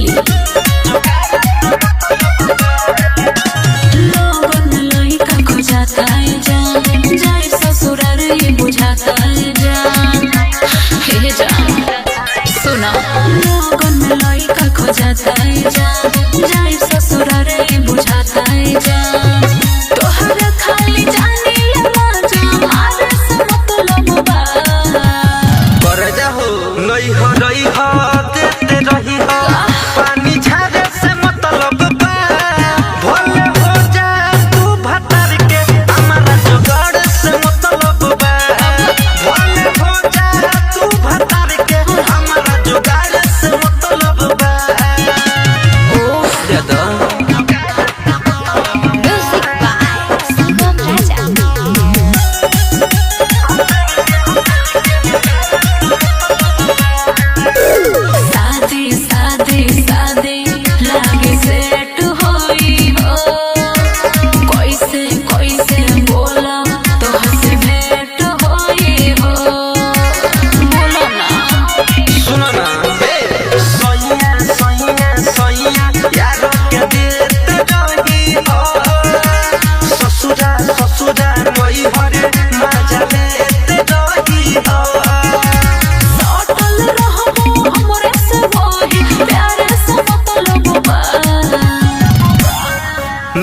दिल्ली। लोगन लइका को जाता है जान, जाए ससुराल ये बुझाता है जान। हे जान सुना, लोगन लइका को जाता है जान, जाए ससुराल ये बुझाता है जान। तोहरा खाली जाने लगा जो मारे से मतलब बा कर जाहो नहीं हो रही हो देते रही हो पानी झारे से मतलब बा। भोले हो जा तू भतर के हमारा जुगाड़ से मतलब बा। भोले हो जा तू भतर के हमारा जुगाड़ से मतलब बा। ओ दादा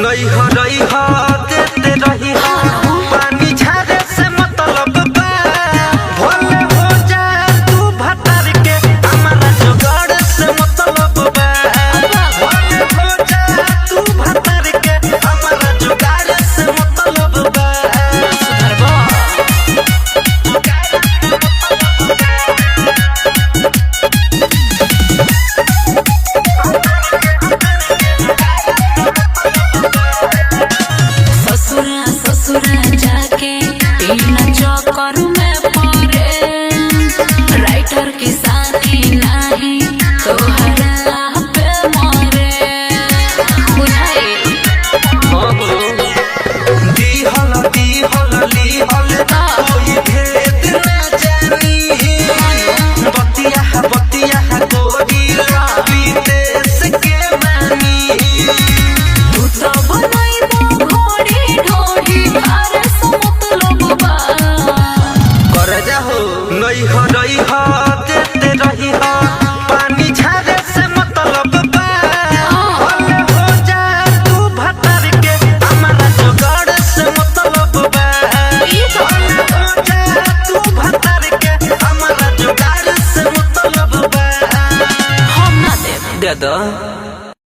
नहीं हो रही हो देते रही हो पानी झारे से मतलब बा। भोले हो जा तू भतर के हमारा जुगाड़ से मतलब बा। भोले हो जा तू भतर के हमारा जुगाड़ से मतलब बा। ससुरा जाके बिना चक्कर में पड़े, राइटर की साथी नहीं तोहरा पे मरे। बुझाई कोई भेद न जानी बतिया बतिया गोरी विदेश के मानी। तू तो बनाई घोड़ी ढोड़ी मारे से मतलब बा। कर जाहो नहीं हो रही हो देते रही हो पानी झारे से मतलब बा। भोले हो जा तू भतर के हमारा जुगाड़ से मतलब बा। भोले हो जा तू भतर के हमारा जुगाड़ से मतलब बा। हम ना देव दादा